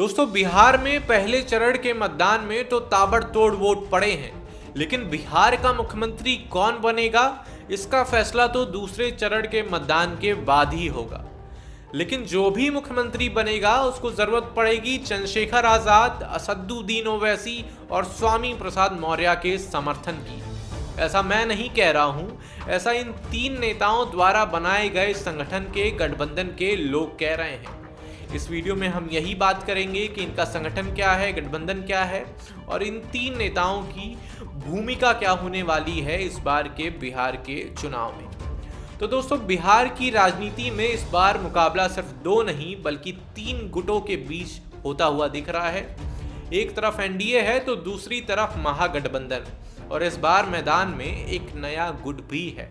दोस्तों, बिहार में पहले चरण के मतदान में तो ताबड़तोड़ वोट पड़े हैं, लेकिन बिहार का मुख्यमंत्री कौन बनेगा इसका फैसला तो दूसरे चरण के मतदान के बाद ही होगा। लेकिन जो भी मुख्यमंत्री बनेगा उसको जरूरत पड़ेगी चंद्रशेखर आजाद, असदुद्दीन ओवैसी और स्वामी प्रसाद मौर्य के समर्थन की। ऐसा मैं नहीं कह रहा हूं, ऐसा इन तीन नेताओं द्वारा बनाए गए संगठन के गठबंधन के लोग कह रहे हैं। इस वीडियो में हम यही बात करेंगे कि इनका संगठन क्या है, गठबंधन क्या है और इन तीन नेताओं की भूमिका क्या होने वाली है इस बार के बिहार के चुनाव में। तो दोस्तों, बिहार की राजनीति में इस बार मुकाबला सिर्फ दो नहीं बल्कि तीन गुटों के बीच होता हुआ दिख रहा है। एक तरफ एनडीए है तो दूसरी तरफ महागठबंधन, और इस बार मैदान में एक नया गुट भी है,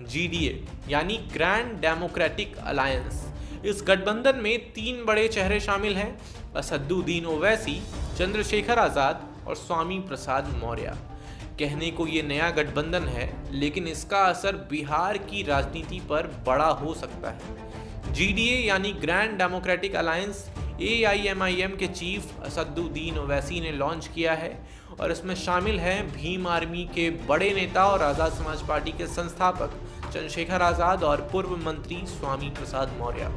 जीडीए यानी ग्रैंड डेमोक्रेटिक अलायंस। इस गठबंधन में तीन बड़े चेहरे शामिल हैं, असदुद्दीन ओवैसी, चंद्रशेखर आजाद और स्वामी प्रसाद मौर्य। कहने को ये नया गठबंधन है, लेकिन इसका असर बिहार की राजनीति पर बड़ा हो सकता है। जीडीए यानी ग्रैंड डेमोक्रेटिक अलायंस एआईएमआईएम के चीफ असदुद्दीन ओवैसी ने लॉन्च किया है और इसमें शामिल हैं भीम आर्मी के बड़े नेता और आज़ाद समाज पार्टी के संस्थापक चंद्रशेखर आजाद और पूर्व मंत्री स्वामी प्रसाद मौर्य।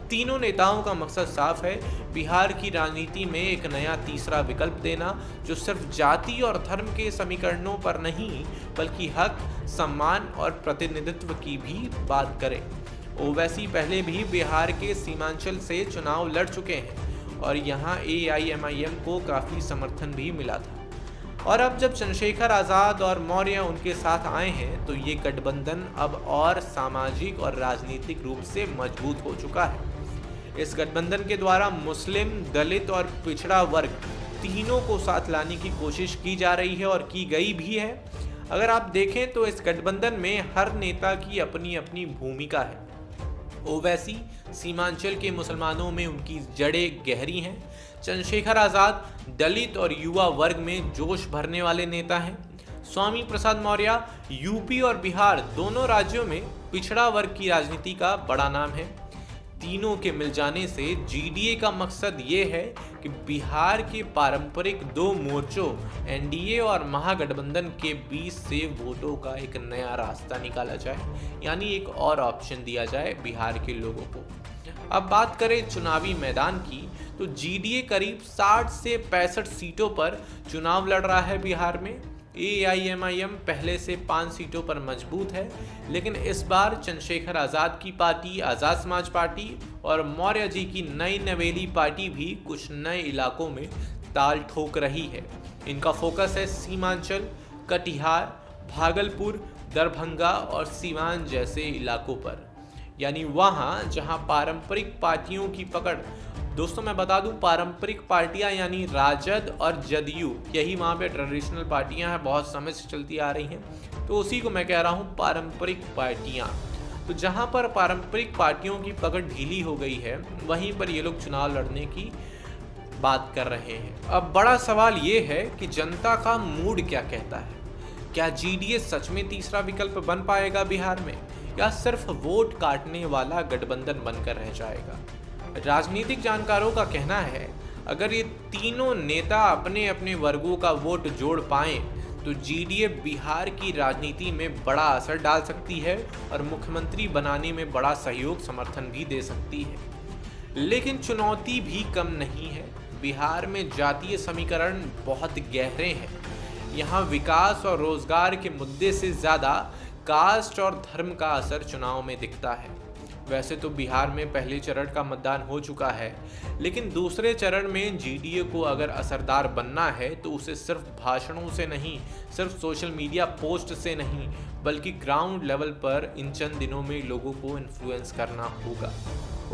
तीनों नेताओं का मकसद साफ है, बिहार की राजनीति में एक नया तीसरा विकल्प देना जो सिर्फ जाति और धर्म के समीकरणों पर नहीं बल्कि हक, सम्मान और प्रतिनिधित्व की भी बात करे। ओवैसी पहले भी बिहार के सीमांचल से चुनाव लड़ चुके हैं और यहाँ एआईएमआईएम को काफ़ी समर्थन भी मिला था, और अब जब चंद्रशेखर आज़ाद और मौर्य उनके साथ आए हैं तो ये गठबंधन अब और सामाजिक और राजनीतिक रूप से मजबूत हो चुका है। इस गठबंधन के द्वारा मुस्लिम, दलित और पिछड़ा वर्ग तीनों को साथ लाने की कोशिश की जा रही है और की गई भी है। अगर आप देखें तो इस गठबंधन में हर नेता की अपनी अपनी भूमिका है। ओवैसी सीमांचल के मुसलमानों में उनकी जड़ें गहरी हैं। चंद्रशेखर आजाद दलित और युवा वर्ग में जोश भरने वाले नेता हैं। स्वामी प्रसाद मौर्य यूपी और बिहार दोनों राज्यों में पिछड़ा वर्ग की राजनीति का बड़ा नाम है। तीनों के मिल जाने से जीडीए का मकसद ये है कि बिहार के पारंपरिक दो मोर्चों एनडीए और महागठबंधन के बीच से वोटों का एक नया रास्ता निकाला जाए, यानी एक और ऑप्शन दिया जाए बिहार के लोगों को। अब बात करें चुनावी मैदान की, तो जीडीए करीब 60 से 65 सीटों पर चुनाव लड़ रहा है बिहार में। एआईएमआईएम पहले से 5 सीटों पर मजबूत है, लेकिन इस बार चंद्रशेखर आजाद की पार्टी आज़ाद समाज पार्टी और मौर्य जी की नई नवेली पार्टी भी कुछ नए इलाकों में ताल ठोक रही है। इनका फोकस है सीमांचल, कटिहार, भागलपुर, दरभंगा और सीवान जैसे इलाकों पर, यानी वहाँ जहाँ पारंपरिक पार्टियों की पकड़। दोस्तों, मैं बता दूं, पारंपरिक पार्टियां यानी राजद और जदयू, यही वहाँ पे ट्रेडिशनल पार्टियां हैं, बहुत समय से चलती आ रही हैं, तो उसी को मैं कह रहा हूँ पारंपरिक पार्टियां। तो जहाँ पर पारंपरिक पार्टियों की पकड़ ढीली हो गई है, वहीं पर ये लोग चुनाव लड़ने की बात कर रहे हैं। अब बड़ा सवाल ये है कि जनता का मूड क्या कहता है। क्या जीडीए सच में तीसरा विकल्प बन पाएगा बिहार में, या सिर्फ वोट काटने वाला गठबंधन बनकर रह जाएगा। राजनीतिक जानकारों का कहना है, अगर ये तीनों नेता अपने अपने वर्गों का वोट जोड़ पाएं तो जीडीए बिहार की राजनीति में बड़ा असर डाल सकती है और मुख्यमंत्री बनाने में बड़ा सहयोग समर्थन भी दे सकती है। लेकिन चुनौती भी कम नहीं है। बिहार में जातीय समीकरण बहुत गहरे हैं। यहाँ विकास और रोजगार के मुद्दे से ज़्यादा कास्ट और धर्म का असर चुनाव में दिखता है। वैसे तो बिहार में पहले चरण का मतदान हो चुका है, लेकिन दूसरे चरण में जीडीए को अगर असरदार बनना है तो उसे सिर्फ भाषणों से नहीं, सिर्फ सोशल मीडिया पोस्ट से नहीं, बल्कि ग्राउंड लेवल पर इन चंद दिनों में लोगों को इन्फ्लुएंस करना होगा।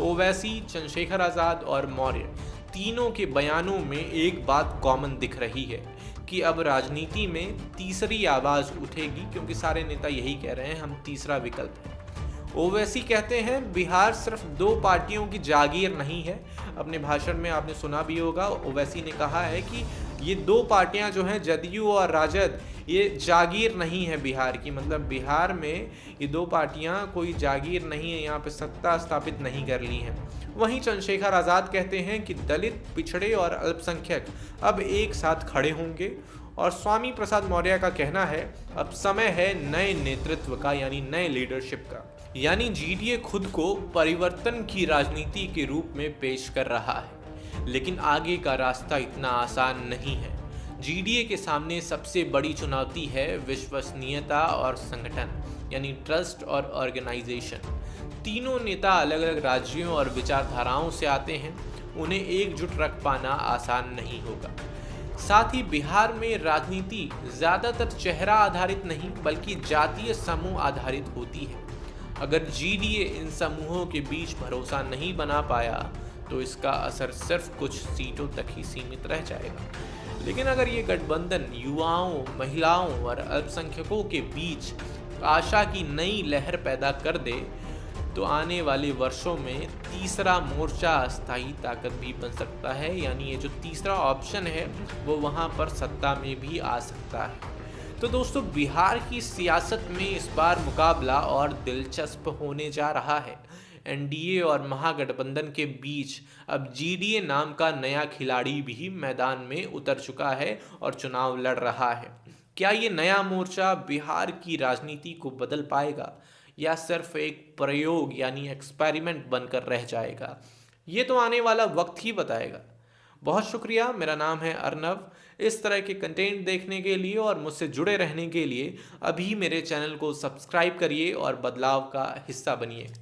ओवैसी, चंद्रशेखर आजाद और मौर्य तीनों के बयानों में एक बात कॉमन दिख रही है कि अब राजनीति में तीसरी आवाज़ उठेगी, क्योंकि सारे नेता यही कह रहे हैं, हम तीसरा विकल्प है। ओवैसी कहते हैं बिहार सिर्फ दो पार्टियों की जागीर नहीं है। अपने भाषण में आपने सुना भी होगा, ओवैसी ने कहा है कि ये दो पार्टियां जो हैं जदयू और राजद, ये जागीर नहीं है बिहार की। मतलब बिहार में ये दो पार्टियां कोई जागीर नहीं है, यहाँ पे सत्ता स्थापित नहीं कर ली हैं। वहीं चंद्रशेखर आज़ाद कहते हैं कि दलित, पिछड़े और अल्पसंख्यक अब एक साथ खड़े होंगे। और स्वामी प्रसाद मौर्य का कहना है अब समय है नए नेतृत्व का, यानी नए लीडरशिप का। यानी जीडीए खुद को परिवर्तन की राजनीति के रूप में पेश कर रहा है, लेकिन आगे का रास्ता इतना आसान नहीं है। जीडीए के सामने सबसे बड़ी चुनौती है विश्वसनीयता और संगठन, यानी ट्रस्ट और ऑर्गेनाइजेशन। तीनों नेता अलग अलग राज्यों और विचारधाराओं से आते हैं, उन्हें एकजुट रख पाना आसान नहीं होगा। साथ ही बिहार में राजनीति ज्यादातर चेहरा आधारित नहीं बल्कि जातीय समूह आधारित होती है। अगर जीडीए इन समूहों के बीच भरोसा नहीं बना पाया तो इसका असर सिर्फ कुछ सीटों तक ही सीमित रह जाएगा। लेकिन अगर ये गठबंधन युवाओं, महिलाओं और अल्पसंख्यकों के बीच आशा की नई लहर पैदा कर दे तो आने वाले वर्षों में तीसरा मोर्चा अस्थायी ताकत भी बन सकता है। यानी ये जो तीसरा ऑप्शन है वो वहाँ पर सत्ता में भी आ सकता है। तो दोस्तों, बिहार की सियासत में इस बार मुकाबला और दिलचस्प होने जा रहा है। एनडीए और महागठबंधन के बीच अब जीडीए नाम का नया खिलाड़ी भी मैदान में उतर चुका है और चुनाव लड़ रहा है। क्या ये नया मोर्चा बिहार की राजनीति को बदल पाएगा या सिर्फ एक प्रयोग यानी एक्सपेरिमेंट बनकर रह जाएगा? ये तो आने वाला वक्त ही बताएगा। बहुत शुक्रिया। मेरा नाम है अर्नव। इस तरह के कंटेंट देखने के लिए और मुझसे जुड़े रहने के लिए अभी मेरे चैनल को सब्सक्राइब करिए और बदलाव का हिस्सा बनिए।